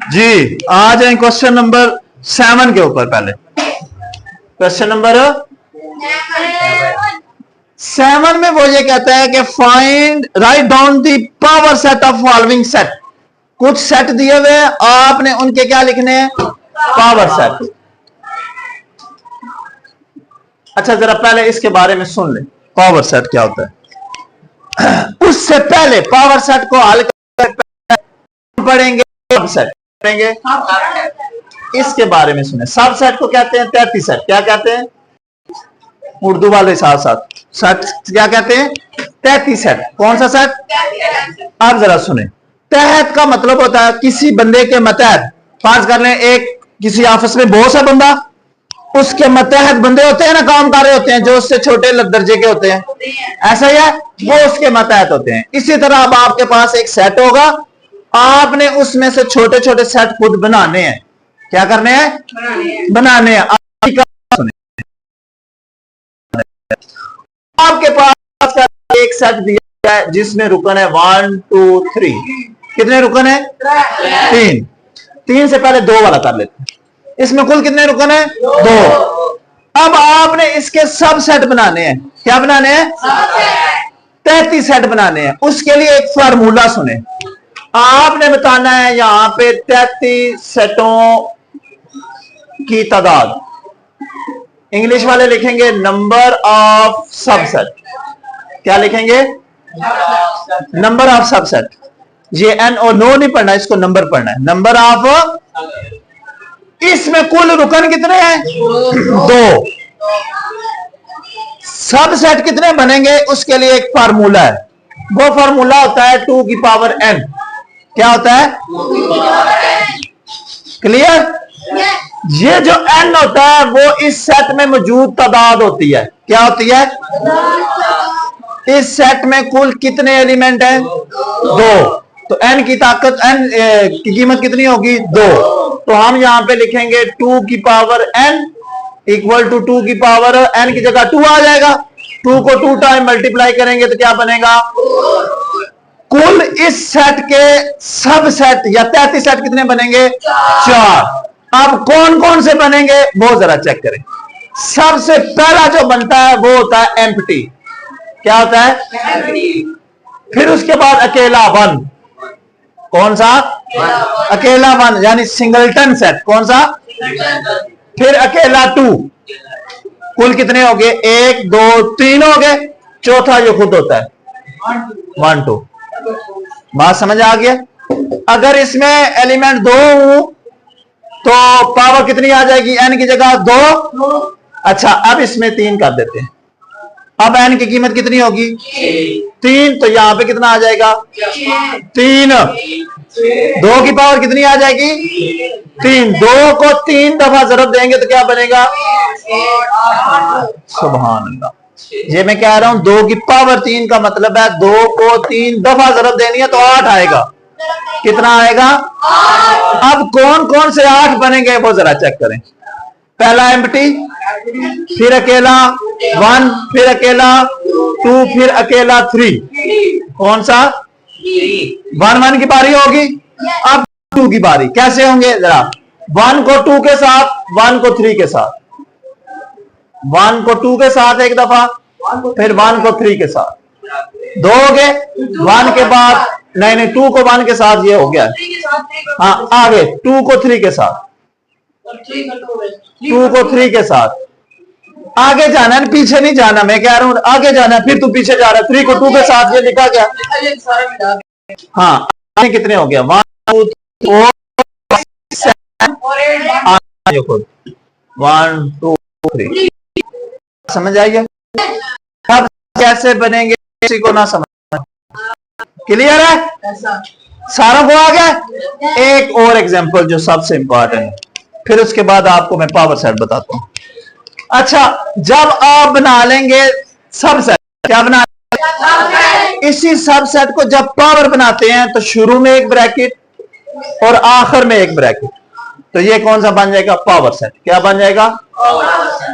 जी आ जाए question number 7 के ऊपर। पहले क्वेश्चन नंबर 7 में वो ये कहता है कि find write down the power set of following set. कुछ सेट दिए हुए हैं, आपने उनके क्या लिखने हैं? Power set. अच्छा जरा पहले इसके बारे में सुन ले, पावर सेट क्या होता है। उससे पहले पावर सेट को हल पढ़ेंगे, सब सेट पढ़ेंगे। इसके बारे में सुने। सब सेट को कहते हैं 33 सेट। क्या कहते हैं? उर्दू वाले साथ साथ सेट क्या कहते हैं? 33 सेट। कौन सा सेट? आप जरा सुने। तहत का मतलब होता है किसी बंदे के मतहत। फर्ज कर लें एक किसी ऑफिस में बहुत सा बंदा, उसके मतहत बंदे होते हैं ना, काम कर रहे होते हैं, जो उससे छोटे दर्जे के होते हैं, ऐसा ही है, वो उसके मतहत होते हैं। इसी तरह अब आपके पास एक सेट होगा, आपने उसमें से छोटे छोटे सेट खुद बनाने हैं। क्या करने हैं? बनाने हैं। आपके पास एक सेट दिया है जिसमें रुकन है 1 2 3। कितने रुकन है? 3। 3 से पहले 2 वाला कर लेते हैं। इसमें कुल कितने रुकन है? 2। अब आपने इसके सब सेट बनाने हैं। क्या बनाने हैं? 33 सेट बनाने हैं। उसके लिए एक फार्मूला सुने। आपने बताना है यहां पे 33 सेटों की तादाद। इंग्लिश वाले लिखेंगे नंबर ऑफ सबसेट। क्या लिखेंगे? Number of subset. ये एन और नो नहीं पढ़ना, इसको नंबर पढ़ना है। Number of. इसमें कुल रुकन कितने हैं? 2। सबसेट कितने बनेंगे उसके लिए एक फार्मूला है। वो फार्मूला होता है 2 की पावर n। क्या होता है? क्लियर? ये जो n होता है वो इस सेट में मौजूद तादाद होती है। क्या होती है? इस सेट में कुल कितने एलिमेंट हैं? 2। तो n की ताकत, n की कीमत कितनी होगी? 2। तो हम यहां पे लिखेंगे 2 की पावर n इक्वल टू 2 की पावर n की जगह 2 आ जाएगा। 2 को 2 टाइम मल्टीप्लाई करेंगे तो क्या बनेगा? कुल इस सेट के सब सेट या 33 सेट कितने बनेंगे? 4। अब कौन कौन से बनेंगे वो जरा चेक करें। सबसे पहला जो बनता है वो होता है एम्प्टी। क्या होता है? फिर उसके बाद अकेला 1। कौन सा? अकेला 1 यानी सिंगलटन सेट। कौन सा? फिर अकेला 2। कुल कितने हो गए? 1 2 3 हो गए। चौथा जो खुद होता है 1 2। बात समझ आ गया? अगर इसमें एलिमेंट 2 हूं तो पावर कितनी आ जाएगी? n की जगह 2। अच्छा अब इसमें 3 कर देते हैं। अब n की कीमत कितनी होगी? 3। तो यहां पे कितना आ जाएगा? 3। 2 की पावर कितनी आ जाएगी? 3। 2 को 3 दफा जरूरत देंगे तो क्या बनेगा? सुभान अल्लाह। ये मैं कह रहा हूं 2 की पावर 3 का मतलब है 2 को 3 दफा जरूरत देनी है तो 8 आएगा। कितना आएगा? अब कौन कौन से 8 बनेंगे वो जरा चेक करें। पहला एम्प्टी, फिर अकेला 1, फिर अकेला 2, फिर अकेला 3। कौन सा? 1 1 की बारी होगी। अब 2 की बारी। कैसे होंगे जरा? 1 को 2 के साथ, 1 को 3 के साथ। 1 को 2 के साथ एक दफा, फिर 1 को 3 के साथ। 2 हो गए। 1 के बाद नहीं 2 को 1 के साथ ये हो गया। हाँ आगे 2 को 3 के साथ, 2 को 3 के साथ। आगे जाना है, पीछे नहीं जाना। मैं कह रहा हूं आगे जाना है, फिर तू पीछे जा रहा है। 3 को 2 के साथ ये लिखा गया। हाँ कितने हो गया? 1 2 4 7 1 2 3। समझ आइए? अब कैसे बनेंगे किसी को ना समझ। क्लियर है? सारा को आ गया? एक और एग्जांपल जो सबसे इंपॉर्टेंट है, फिर उसके बाद आपको मैं पावर सेट बताता हूं। अच्छा जब आप बना लेंगे सब सेट, क्या बना इसी सब सेट को जब पावर बनाते हैं तो शुरू में एक ब्रैकेट और आखिर में एक ब्रैकेट। तो ये कौन सा बन जाएगा? Power set. क्या बन जाएगा?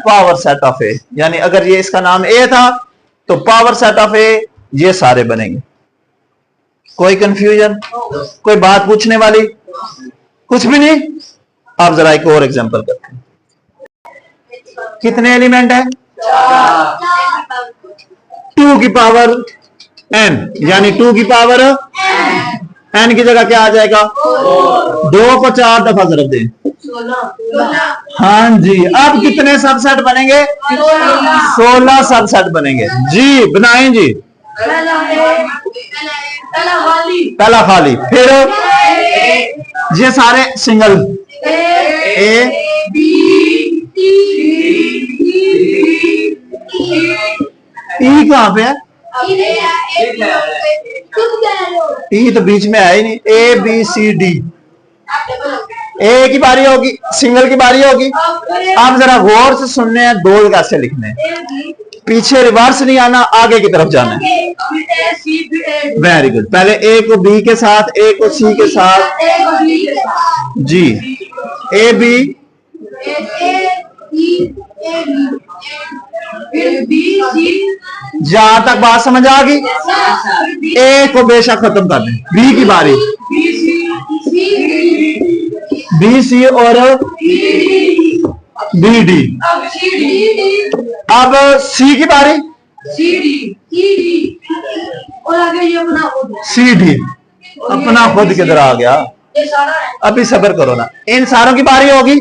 पावर सेट ऑफ ए। यानी अगर ये इसका नाम ए था तो पावर सेट ऑफ ए ये सारे बनेंगे। कोई कंफ्यूजन? कोई बात पूछने वाली? कुछ भी नहीं। अब जरा एक और एग्जांपल करते हैं। कितने एलिमेंट है? 2 की पावर n, यानी 2 की पावर n की जगह क्या आ जाएगा? 2 को 4 दफा जरूर दें। हाँ जी। अब कितने सबसेट बनेंगे? 16 सबसेट बनेंगे जी। बनाएं जी। पहला खाली, फिर ये सारे सिंगल ए ई कहां पे है? ई तो बीच में है ही नहीं। ए बी सी डी। ए की बारी होगी, सिंगल की बारी होगी। आप जरा गौर से सुनने हैं, दो कैसे लिखने हैं। पीछे रिवर्स नहीं आना, आगे की तरफ जाना है। Very good. पहले ए को बी के साथ, ए को सी के साथ जी। ए बी जहां तक बात समझ आ गई। ए को बेशक खत्म कर दें। बी की बारी, बी सी और बी डी। अब सी की बारी, सी डी। अपना खुद किधर आ गया? अभी सब्र करो ना। इन सारों की बारी होगी।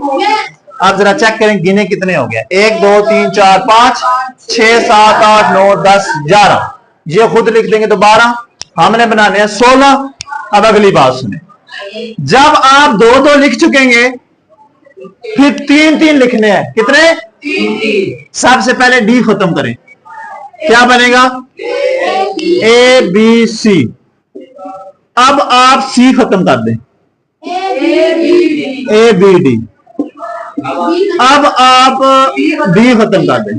आप जरा चेक करें, गिने कितने हो गए? 1 2 3 4 5 6 7 8 9 10 11। ये खुद लिख देंगे तो 12। हमने बनाने हैं 16। अब अगली बात सुने। जब आप 2 2 लिख चुकेंगे, फिर 3 3 लिखने हैं। कितने? सबसे पहले डी खत्म करें। क्या बनेगा? A B C. अब आप सी खत्म कर दें। A B D. अब आप बी खत्म कर दें।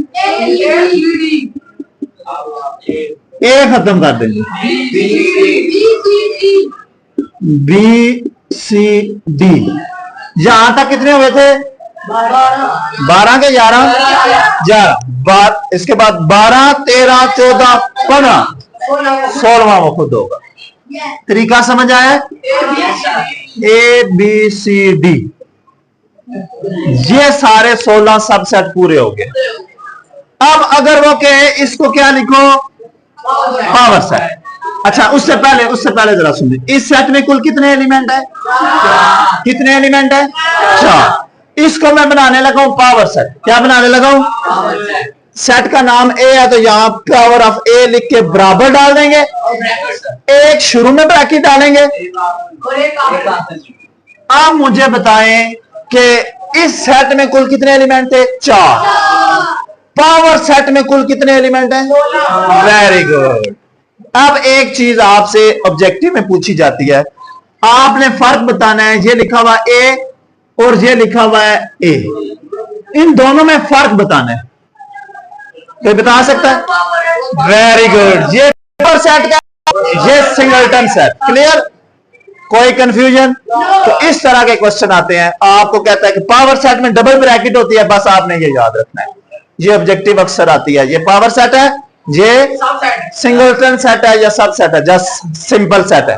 ए खत्म कर देंगे। B C D. यहां तक कितने हुए थे? 12 के 11। इसके बाद 12 13 14 15 16वां वो खुद होगा। तरीका समझ आया? A B C D. ये सारे 16 सबसेट पूरे हो गए। अब अगर वो कहे इसको क्या लिखो? Power set. अच्छा, उससे पहले जरा सुनिए। इस सेट में कुल कितने एलिमेंट है? कितने एलिमेंट है? 4। इसको मैं बनाने लगा हूं पावर सेट। क्या बनाने लगा हूं? सेट का नाम ए है, तो यहां पावर ऑफ ए लिख के बराबर डाल देंगे। एक शुरू में ब्रैकेट डालेंगे। अब मुझे बताएं कि इस सेट में कुल कितने एलिमेंट थे? 4। पावर सेट में कुल कितने एलिमेंट हैं? Very good. अब एक चीज आपसे ऑब्जेक्टिव में पूछी जाती है, आपने फर्क बताना है। ये लिखा हुआ ए और ये लिखा हुआ है ए, इन दोनों में फर्क बताना है। कोई बता सकता है? Very good. ये पावर सेट का, ये सिंगलटन सेट। क्लियर? कोई कंफ्यूजन? तो इस तरह के क्वेश्चन आते हैं। आपको कहता है कि पावर सेट में डबल ब्रैकेट होती है, बस आपने ये याद रखना है। ये ऑब्जेक्टिव अक्सर आती है। ये पावर सेट है, ये सिंगलटन सेट है या सब सेट है, जस्ट सिंपल सेट है।